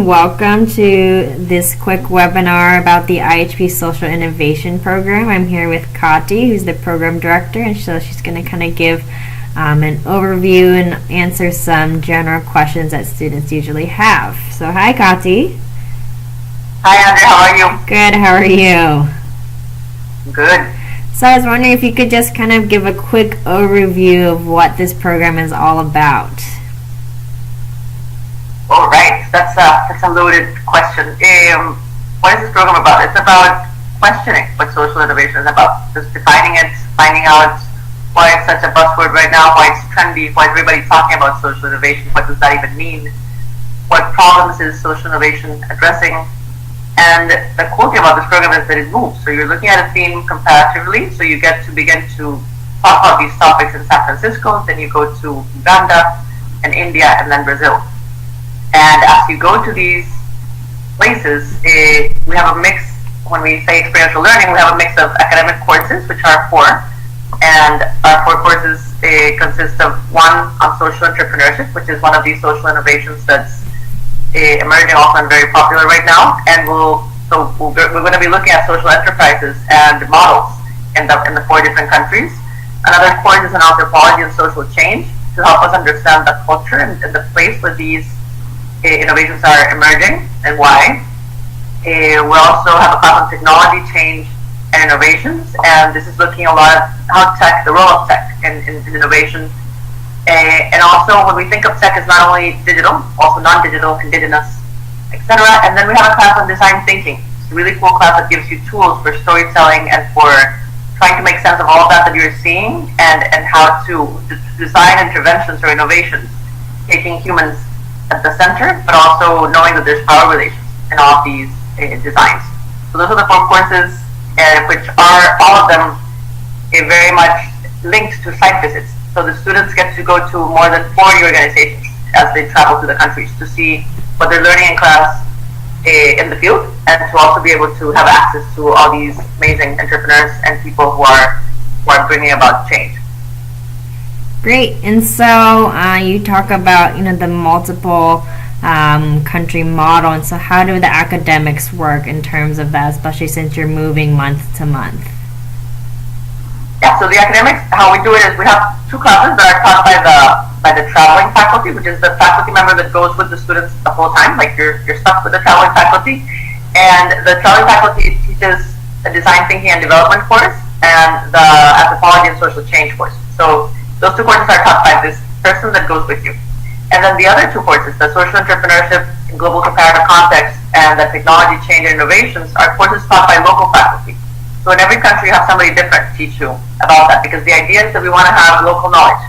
Welcome to this quick webinar about the IHP Social Innovation Program. I'm here with Katy, who's the program director, and so she's going to kind of give an overview and answer some general questions that students usually have. So hi, Katy. Hi, Andrea. How are you? Good. How are you? Good. So I was wondering if you could just kind of give a quick overview of what this program is all about. All right, that's a loaded question. What is this program about? It's about questioning what social innovation is about. Just defining it, finding out why it's such a buzzword right now, why it's trendy, why everybody's talking about social innovation, what does that even mean, what problems is social innovation addressing. And the cool thing about this program is that it moves. So you're looking at a theme comparatively, so you get to begin to talk about these topics in San Francisco, then you go to Uganda and India and then Brazil. And as you go to these places, we have a mix. When we say experiential learning, we have a mix of academic courses, which are 4. And our 4 courses consist of one on social entrepreneurship, which is one of these social innovations that's emerging also and very popular right now. And we're going to be looking at social enterprises and models in the 4 different countries. Another course is on anthropology and social change to help us understand the culture and the place where these innovations are emerging and why. We also have a class on technology change and innovations, and this is looking a lot at how the role of tech in innovation. And also when we think of tech as not only digital, also non-digital, indigenous, etc. And then we have a class on design thinking. It's a really cool class that gives you tools for storytelling and for trying to make sense of all of that you're seeing and how to design interventions or innovations, taking humans at the center, but also knowing that there's power relations in all of these designs. So those are the 4 courses, which are all of them very much linked to site visits. So the students get to go to more than 40 organizations as they travel to the countries to see what they're learning in class in the field, and to also be able to have access to all these amazing entrepreneurs and people who are bringing about change. Great. And so you talk about the multiple country model, and so how do the academics work in terms of that, especially since you're moving month to month? Yeah, so the academics, how we do it is we have 2 classes that are taught by the traveling faculty, which is the faculty member that goes with the students the whole time, like you're stuck with the traveling faculty. And the traveling faculty teaches a design thinking and development course and the anthropology and social change course. So those 2 courses are taught by this person that goes with you. And then the other 2 courses, the social entrepreneurship in global comparative context and the technology change and innovations, are courses taught by local faculty. So in every country you have somebody different teach you about that, because the idea is that we want to have local knowledge.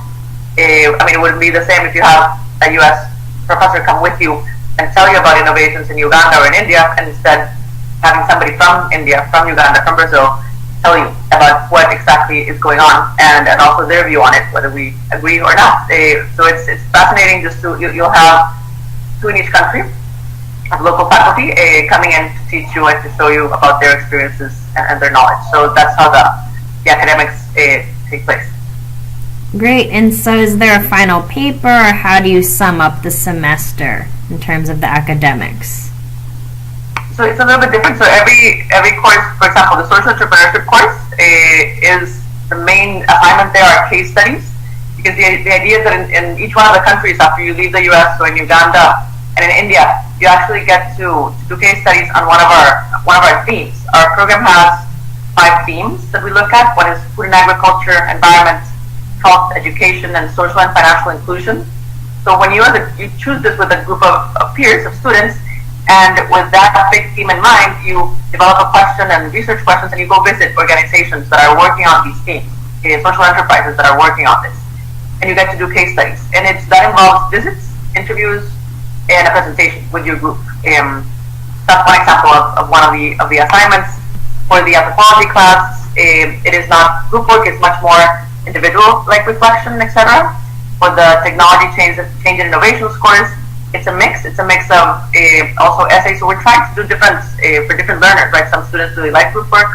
It wouldn't be the same if you have a US professor come with you and tell you about innovations in Uganda or in India, and instead having somebody from India, from Uganda, from Brazil tell you about what exactly is going on and also their view on it, whether we agree or not. So it's fascinating. Just you'll have 2 in each country of local faculty coming in to teach you and to show you about their experiences and their knowledge. So that's how the academics take place. Great. And so is there a final paper, or how do you sum up the semester in terms of the academics? So it's a little bit different. So every course, for example, the social entrepreneurship course is the main assignment there are case studies, because the idea is that in each one of the countries, after you leave the US or in Uganda and in India, you actually get to do case studies on one of our themes. Our program has 5 themes that we look at. One is food and agriculture, environment, health, education, and social and financial inclusion. So when you choose this with a group of peers, of students, and with that big theme in mind, you develop a question and research questions, and you go visit organizations that are working on these themes, social enterprises that are working on this, and you get to do case studies. And that involves visits, interviews, and a presentation with your group. That's one example of one of the assignments. For the anthropology class, it is not group work; it's much more individual, like reflection, etc. For the technology change and innovations course, it's a mix. It's a mix of also essays. So we're trying to do different for different learners. Right? Some students really like group work.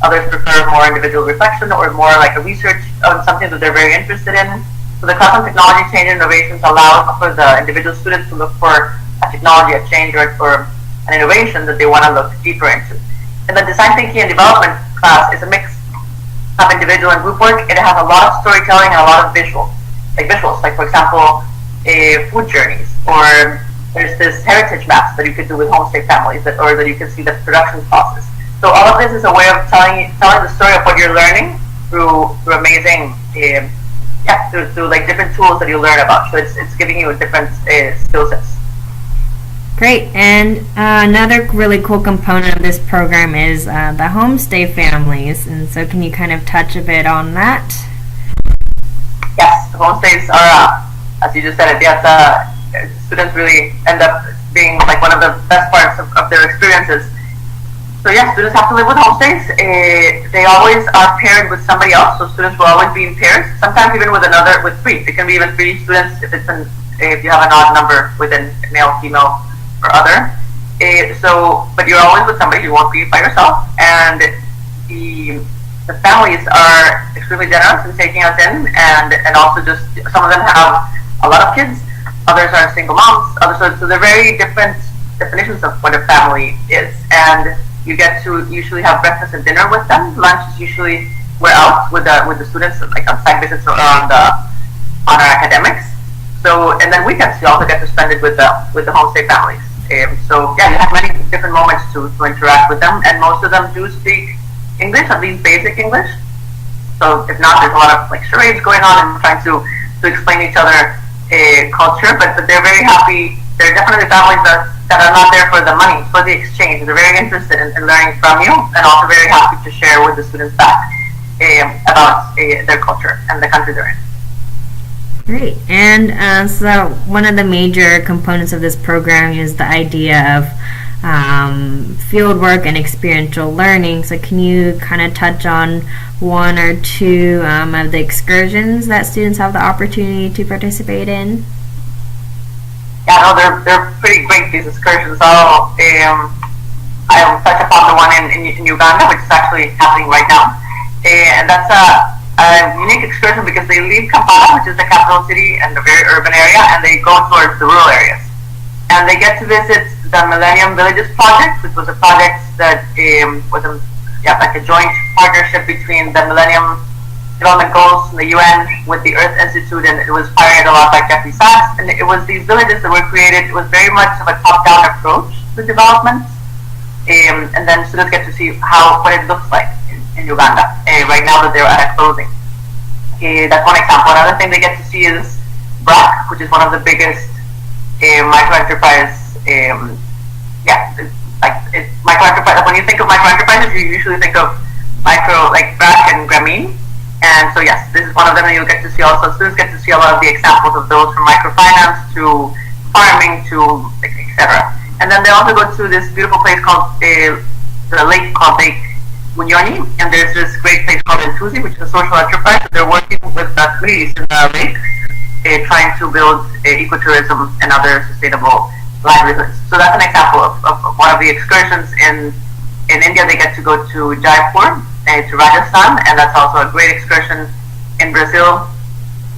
Others prefer more individual reflection or more like a research on something that they're very interested in. So the class on technology change and innovations allows for the individual students to look for a technology, a change, or an innovation that they want to look deeper into. And the design thinking and development class is a mix of individual and group work. It has a lot of storytelling and a lot of visuals. Like for example, food journeys, or there's this heritage maps that you could do with homestay families, or that you can see the production process. So all of this is a way of telling the story of what you're learning through amazing, through like different tools that you learn about. So it's giving you a different skill sets. Great. And another really cool component of this program is the homestay families. And so can you kind of touch a bit on that? Yes, the homestays are, as you just said, students really end up being like one of the best parts of their experiences. So yes, students have to live with homestays. They always are paired with somebody else, so students will always be in pairs. Sometimes even with three. It can be even 3 students if you have an odd number within male, female, or other. But you're always with somebody. You won't be by yourself. And the families are extremely generous in taking us in, and also just some of them have a lot of kids. Others are single moms. So they're very different definitions of what a family is, and you get to usually have breakfast and dinner with them. Lunch is usually we're out with the students, like on site visits or on our academics. So, and then weekends you also get to spend it with the homestay families. So yeah, you have many different moments to interact with them, and most of them do speak English, at least basic English. So if not, there's a lot of like charades going on and trying to explain each other culture, but they're very happy. They're definitely families that are not there for the money, for the exchange. They're very interested in learning from you, and also very happy to share with the students back about their culture and the country they're in. Great. And so one of the major components of this program is the idea of fieldwork and experiential learning. So can you kind of touch on one or two of the excursions that students have the opportunity to participate in? Yeah, no, they're pretty great, these excursions. I'll touch upon the one in Uganda, which is actually happening right now. And that's a unique excursion because they leave Kampala, which is the capital city and a very urban area, and they go towards the rural areas. And they get to visit the Millennium Villages Project, which was a project that was like a joint partnership between the Millennium Development Goals from the UN with the Earth Institute, and it was pioneered a lot by Jeffrey Sachs. And it was these villages that were created. It was very much of a top-down approach to development, and then students get to see what it looks like in Uganda right now that they're at a closing. That's one example. Another thing they get to see is BRAC, which is one of the biggest micro-enterprise. Micro-enterprise. When you think of micro-enterprises, you usually think of micro, like BRAC and Grameen. And so yes, this is one of them, and you'll get to see also, students get to see a lot of the examples of those, from microfinance to farming to etc. And then they also go to this beautiful place called the lake called Lake Munyoni, and there's this great place called Ntuzi, which is a social enterprise. They're working with the communities in the lake, trying to build ecotourism and other sustainable livelihoods. So that's an example of one of the excursions. In India, they get to go to Jaipur, to Rajasthan, and that's also a great excursion. In Brazil,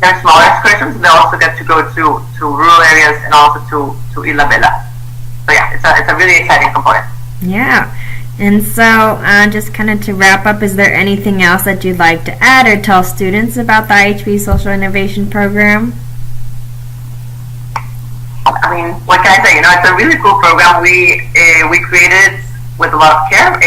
they're smaller excursions, and they also get to go to rural areas and also to Ilha Bela. So yeah, it's a really exciting component. Yeah. And so just kind of to wrap up, is there anything else that you'd like to add or tell students about the IHP Social Innovation Program? I mean, what can I say? It's a really cool program. We created with a lot of care.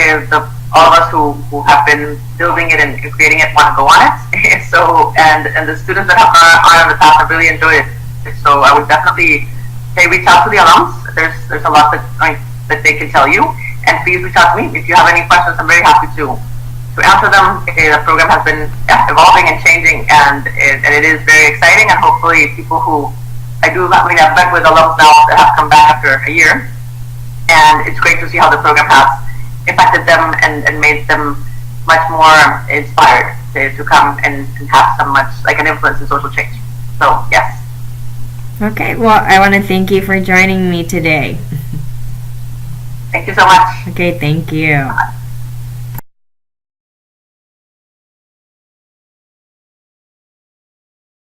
All of us who have been building it and creating it want to go on it. So, and the students that are on the path have really enjoyed it. So I would definitely say reach out to the alums. There's a lot that they can tell you. And please reach out to me if you have any questions. I'm very happy to answer them. The program has been evolving and changing, and it is very exciting. And hopefully, people who I've met with alums now that have come back after a year, and it's great to see how the program has impacted them and made them much more inspired to come and have an influence in social change. So yes. Okay. Well, I want to thank you for joining me today. Thank you so much. Okay, thank you.